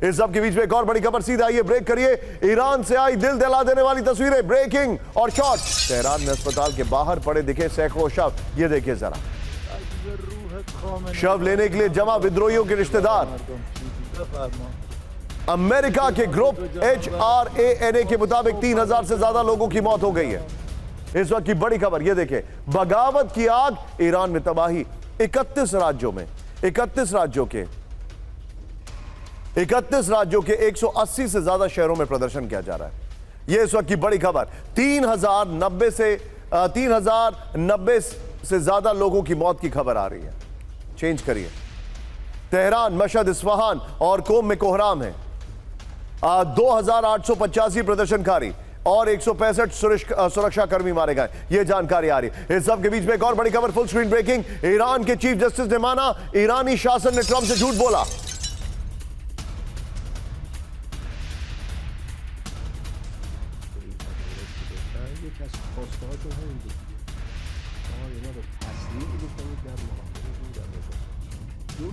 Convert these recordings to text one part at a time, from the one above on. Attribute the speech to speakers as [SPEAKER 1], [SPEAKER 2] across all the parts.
[SPEAKER 1] इस सब के बीच में एक और बड़ी खबर सीधा आइए ब्रेक करिए। ईरान से आई दिल दहला देने वाली तस्वीरें, ब्रेकिंग और शॉट। तेहरान में अस्पताल के बाहर पड़े दिखे सैकड़ों शव। ये देखिए जरा, शव लेने के लिए जमा विद्रोहियों के रिश्तेदार। अमेरिका के ग्रुप HRANA के मुताबिक 3000 से ज्यादा लोगों की मौत हो गई है। इस वक्त की बड़ी खबर ये देखें, बगावत की आग, ईरान में तबाही। 31 राज्यों के 180 से ज्यादा शहरों में प्रदर्शन किया जा रहा है। यह इस वक्त की बड़ी खबर। 3090 से ज्यादा लोगों की मौत की खबर आ रही है। चेंज करिए। तेहरान, मशहद, इस्फहान और कोम में कोहराम है। 2885 प्रदर्शनकारी और 165 सुरक्षाकर्मी मारे गए। यह जानकारी आ रही है। इस सब के बीच में एक और बड़ी खबर, फुल स्क्रीन ब्रेकिंग। ईरान के चीफ जस्टिस ने माना, ईरानी शासन ने ट्रंप से झूठ बोला।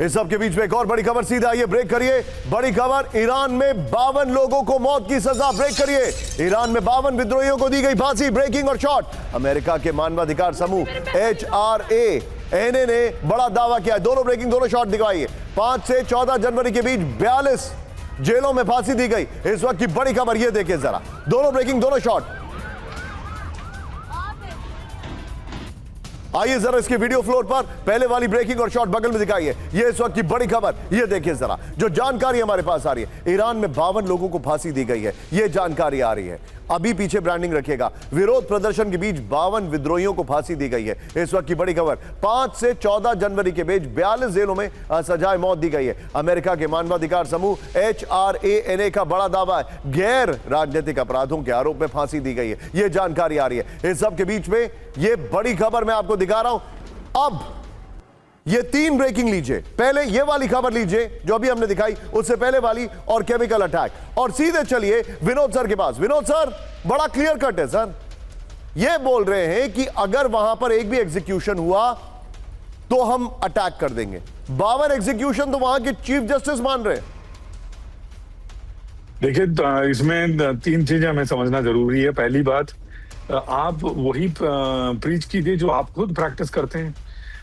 [SPEAKER 1] इस सब के बीच में एक और बड़ी खबर सीधा आइए ब्रेक करिए। बड़ी खबर, ईरान में 52 लोगों को मौत की सजा। ब्रेक करिए। ईरान में 52 विद्रोहियों को दी गई फांसी। ब्रेकिंग और शॉट। अमेरिका के मानवाधिकार समूह HRANA ने बड़ा दावा किया। दोनों ब्रेकिंग, दोनों शॉट दिखाइए। 5 से 14 जनवरी के बीच 42 जेलों में फांसी दी गई। इस वक्त की बड़ी खबर ये देखिए जरा, दोनों ब्रेकिंग, दोनों शॉट। आइए जरा इसके वीडियो फ्लोर पर पहले वाली ब्रेकिंग और शॉट बगल में दिखाइए। ये इस वक्त की बड़ी खबर, ये देखिए जरा, जो जानकारी हमारे पास आ रही है। ईरान में 52 लोगों को फांसी दी गई है, ये जानकारी आ रही है। अभी पीछे ब्रांडिंग रखिएगा। विरोध प्रदर्शन के बीच 52 विद्रोहियों को फांसी दी गई है। इस वक्त की बड़ी खबर, 5 से 14 जनवरी के बीच 42 जेलों में सजाए मौत दी गई है। अमेरिका के मानवाधिकार समूह HRANA का बड़ा दावा है, गैर राजनीतिक अपराधों के आरोप में फांसी दी गई है। यह जानकारी आ रही है। इस सब के बीच में यह बड़ी खबर मैं आपको दिखा रहा हूं। अब ये 3 ब्रेकिंग लीजिए। पहले ये वाली खबर लीजिए जो अभी हमने दिखाई, उससे पहले वाली और केमिकल अटैक, और सीधे चलिए विनोद सर के पास। विनोद सर, बड़ा क्लियर कट है सर। ये बोल रहे हैं कि अगर वहां पर एक भी एग्जीक्यूशन हुआ तो हम अटैक कर देंगे। 52 एग्जीक्यूशन तो वहां के चीफ जस्टिस मान रहे हैं।
[SPEAKER 2] देखिए, इसमें 3 चीजें हमें समझना जरूरी है। पहली बात, आप वही प्रीच कीजिए जो आप खुद प्रैक्टिस करते हैं।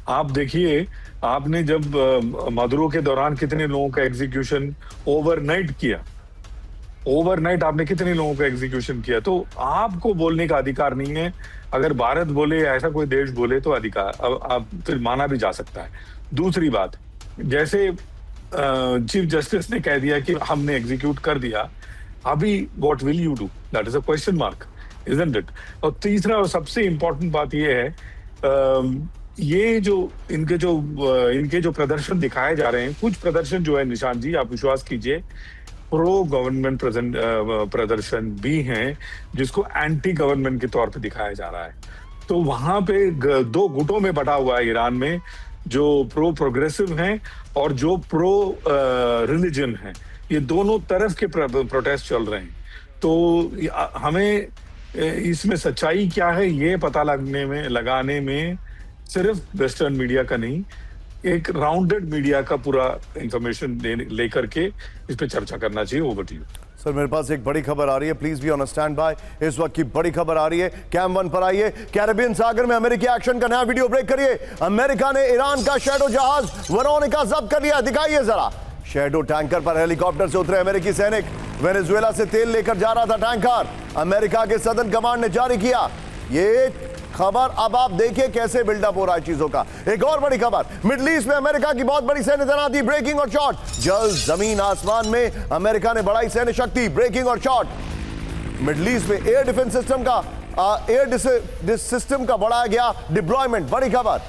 [SPEAKER 2] आप देखिए, आपने जब मदुरो के दौरान कितने लोगों का एग्जीक्यूशन ओवरनाइट किया, ओवरनाइट आपने कितने लोगों का एग्जीक्यूशन किया। तो आपको बोलने का अधिकार नहीं है। अगर भारत बोले या ऐसा कोई देश बोले तो अधिकार अब फिर माना भी जा सकता है। दूसरी बात, जैसे चीफ जस्टिस ने कह दिया कि हमने एग्जीक्यूट कर दिया, अभी what will you do, that is a question mark, isn't it. और तीसरा और सबसे इंपॉर्टेंट बात यह है, ये जो इनके जो प्रदर्शन दिखाए जा रहे हैं, कुछ प्रदर्शन जो है निशान जी, आप विश्वास कीजिए, प्रो गवर्नमेंट प्रदर्शन भी हैं जिसको एंटी गवर्नमेंट के तौर पे दिखाया जा रहा है। तो वहां पे 2 गुटों में बटा हुआ है ईरान में, जो प्रो प्रोग्रेसिव हैं और जो प्रो रिलीजन हैं। ये दोनों तरफ के प्रोटेस्ट चल रहे हैं। तो हमें इसमें सच्चाई क्या है ये पता लगाने में सिर्फ वेस्टर्न मीडिया का नहीं, एक राउंडेड मीडिया का पूरा इंफॉर्मेशन लेकर के इस पे चर्चा करना चाहिए। Over to you
[SPEAKER 1] sir. मेरे पास एक बड़ी खबर आ रही है, please be on stand by. इस वक्त की बड़ी खबर आ रही है, कैम 1 पर आइए। कैरेबियन सागर में अमेरिकी एक्शन का नया वीडियो ब्रेक करिए। अमेरिका ने ईरान का शैडो जहाज वेरोनिका जब्त कर लिया। दिखाइए जरा, शैडो टैंकर पर हेलीकॉप्टर से उतरे अमेरिकी सैनिक। वेनेजुएला से तेल लेकर जा रहा था टैंकर। अमेरिका के सदन कमांड ने जारी किया ये खबर। अब आप देखिए कैसे बिल्डअप हो रहा है चीजों का। एक और बड़ी खबर, मिडिल ईस्ट में अमेरिका की बहुत बड़ी सैन्य तैनाती। ब्रेकिंग और शॉट। जल, जमीन, आसमान में अमेरिका ने बढ़ाई सैन्य शक्ति। ब्रेकिंग और शॉट। मिडिल ईस्ट में एयर डिफेंस सिस्टम का बढ़ाया गया डिप्लॉयमेंट। बड़ी खबर,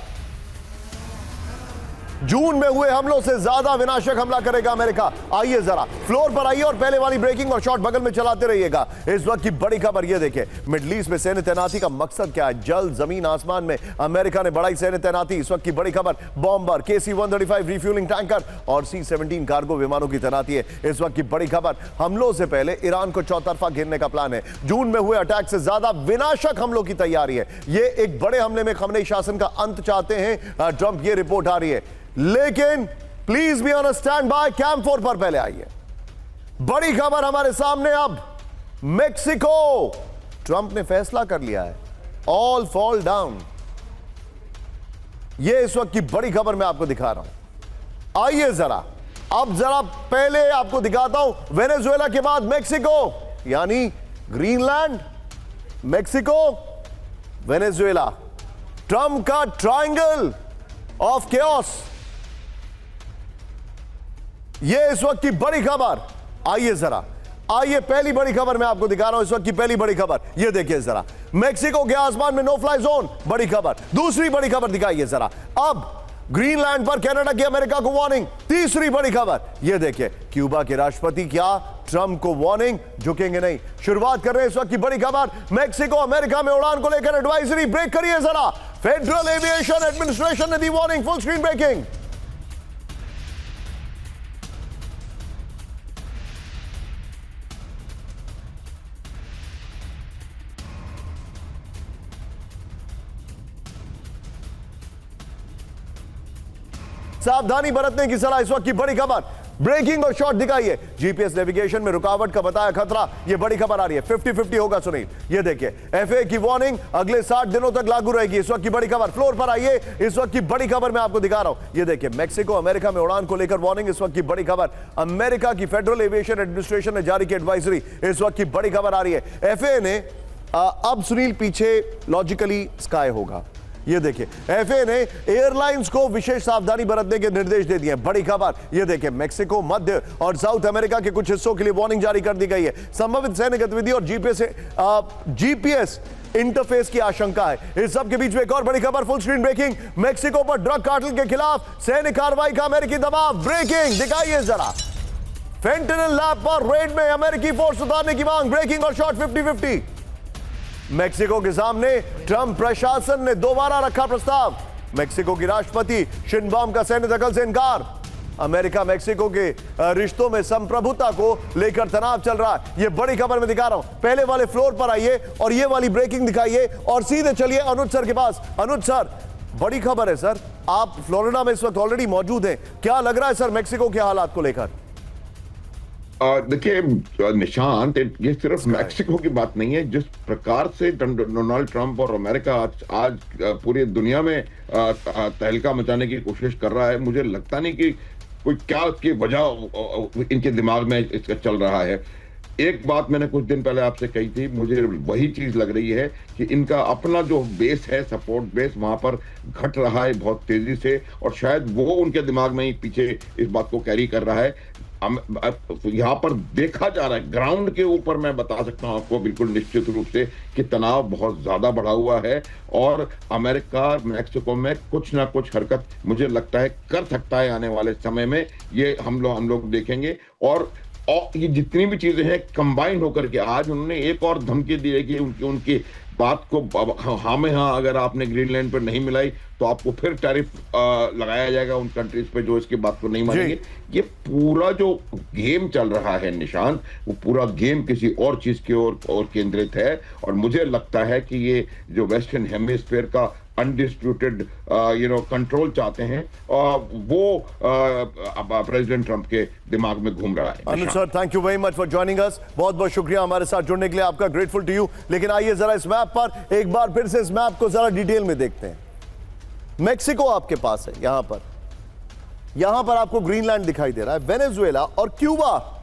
[SPEAKER 1] जून में हुए हमलों से ज्यादा विनाशक हमला करेगा अमेरिका। आइए जरा फ्लोर पर आइए और पहले वाली ब्रेकिंग और शॉट बगल में चलाते रहिएगा। इस वक्त की बड़ी खबर ये देखिए, मिडिल ईस्ट में सैन्य तैनाती का मकसद क्या है? जल जमीन आसमान में अमेरिका ने बढ़ाई सैन्य तैनाती। इस वक्त की बड़ी खबर, बॉम्बर, KC-135 रिफ्यूलिंग टैंकर और C-17 कार्गो विमानों की तैनाती है। इस वक्त की बड़ी खबर, हमलों से पहले ईरान को चौतरफा घेरने का प्लान है। जून में हुए अटैक से ज्यादा विनाशक हमलों की तैयारी है। ये एक बड़े हमले में खमनेई शासन का अंत चाहते हैं ट्रंप, ये रिपोर्ट आ रही है। लेकिन please be on stand bye. Camp 4 पर पहले आइए, बड़ी खबर हमारे सामने अब। मेक्सिको, ट्रंप ने फैसला कर लिया है, ऑल फॉल डाउन। ये इस वक्त की बड़ी खबर मैं आपको दिखा रहा हूं। आइए जरा, अब जरा पहले आपको दिखाता हूं वेनेजुएला के बाद मेक्सिको, यानी ग्रीनलैंड, मेक्सिको, वेनेजुएला, ट्रंप का ट्रायंगल ऑफ केओस। ये इस वक्त की बड़ी खबर। आइए जरा, आइए पहली बड़ी खबर मैं आपको दिखा रहा हूं। इस वक्त की पहली बड़ी खबर ये देखिए जरा, मेक्सिको के आसमान में नो फ्लाई जोन, बड़ी खबर। दूसरी बड़ी खबर दिखाइए जरा, अब ग्रीनलैंड पर कनाडा की अमेरिका को वार्निंग। तीसरी बड़ी खबर ये देखिए, क्यूबा के राष्ट्रपति क्या ट्रंप को वार्निंग, झुकेंगे नहीं। शुरुआत कर रहे हैं इस वक्त की बड़ी खबर, मेक्सिको अमेरिका में उड़ान को लेकर एडवाइजरी। ब्रेक करिए जरा, फेडरल एविएशन एडमिनिस्ट्रेशन ने दी वार्निंग। Full screen breaking. सावधानी बरतने की सलाह। इस वक्त की बड़ी खबर, ब्रेकिंग और शॉट दिखाइए। जीपीएस नेविगेशन में रुकावट का बताया खतरा, यह बड़ी खबर आ रही है। 50-50 होगा सुनील। ये देखिए, एफए की वार्निंग अगले 60 दिनों तक लागू रहेगी। इस वक्त की बड़ी खबर, फ्लोर पर आइए। इस वक्त की बड़ी खबर मैं आपको दिखा रहा हूं। ये देखिए, मेक्सिको अमेरिका में उड़ान को लेकर वार्निंग। इस वक्त की बड़ी खबर, अमेरिका की फेडरल एविएशन एडमिनिस्ट्रेशन ने जारी की एडवाइजरी। इस वक्त की बड़ी खबर आ रही है, एफए ने अब सुनील पीछे लॉजिकली स्काई होगा। ये देखिए, एफए ने एयरलाइंस को विशेष सावधानी बरतने के निर्देश दे दिए। बड़ी खबर ये देखिए, मेक्सिको, मध्य और साउथ अमेरिका के कुछ हिस्सों के लिए वार्निंग जारी कर दी गई है। संभावित सैन्य गतिविधि और जीपीएस इंटरफेस की आशंका है। इस सब के बीच में एक और बड़ी खबर, फुल स्क्रीन ब्रेकिंग। मेक्सिको पर ड्रग कार्टेल के खिलाफ सैन्य कार्रवाई का अमेरिकी दबाव। ब्रेकिंग दिखाइए जरा, फेंटेनिल लैब पर रेड में अमेरिकी फोर्स उतारने की मांग। ब्रेकिंग और शॉट 50-50। मेक्सिको के सामने ट्रंप प्रशासन ने दोबारा रखा प्रस्ताव। मेक्सिको की राष्ट्रपति शिनबॉम का सैन्य दखल से इनकार। अमेरिका मेक्सिको के रिश्तों में संप्रभुता को लेकर तनाव चल रहा है। यह बड़ी खबर मैं दिखा रहा हूं। पहले वाले फ्लोर पर आइए और यह वाली ब्रेकिंग दिखाइए और सीधे चलिए अनुज सर के पास। अनुज सर, बड़ी खबर है सर, आप फ्लोरिडा में इस वक्त ऑलरेडी मौजूद हैं। क्या लग रहा है सर मेक्सिको के हालात को लेकर?
[SPEAKER 3] देखिए निशांत, ये सिर्फ मैक्सिको की बात नहीं है। जिस प्रकार से डोनाल्ड ट्रंप और अमेरिका आज पूरी दुनिया में तहलका मचाने की कोशिश कर रहा है, मुझे लगता नहीं कि कोई क्या की वजह इनके दिमाग में इसका चल रहा है। एक बात मैंने कुछ दिन पहले आपसे कही थी, मुझे वही चीज लग रही है कि इनका अपना जो बेस है, सपोर्ट बेस, वहां पर घट रहा है बहुत तेजी से, और शायद वो उनके दिमाग में ही पीछे इस बात को कैरी कर रहा है। यहाँ पर देखा जा रहा है, ग्राउंड के ऊपर मैं बता सकता हूँ आपको बिल्कुल निश्चित रूप से कि तनाव बहुत ज्यादा बढ़ा हुआ है, और अमेरिका मैक्सिको में कुछ ना कुछ हरकत मुझे लगता है कर सकता है आने वाले समय में। ये हम लोग देखेंगे, और ये जितनी भी चीजें हैं कंबाइन होकर के आज उन्होंने एक और धमकी दी है कि उनकी बात को हाँ में हाँ अगर आपने ग्रीनलैंड पर नहीं मिलाई तो आपको फिर टैरिफ लगाया जाएगा उन कंट्रीज पे जो इसकी बात को नहीं मानेंगे। ये पूरा जो गेम चल रहा है निशांत, वो पूरा गेम किसी और चीज की ओर केंद्रित है, और मुझे लगता है कि ये जो वेस्टर्न हेमिस्फीयर का अनडिस्प्यूटेड कंट्रोल चाहते हैं, वो प्रेसिडेंट ट्रंप के दिमाग में घूम रहा है।
[SPEAKER 1] Anuj sir, thank you very much for joining us. बहुत बहुत शुक्रिया हमारे साथ जुड़ने के लिए, आपका ग्रेटफुल टू यू। लेकिन आइए जरा इस मैप पर एक बार फिर से इस मैप को जरा डिटेल में देखते हैं। मेक्सिको आपके पास है, यहां पर आपको ग्रीनलैंड दिखाई दे रहा है, वेनेजुएला और क्यूबा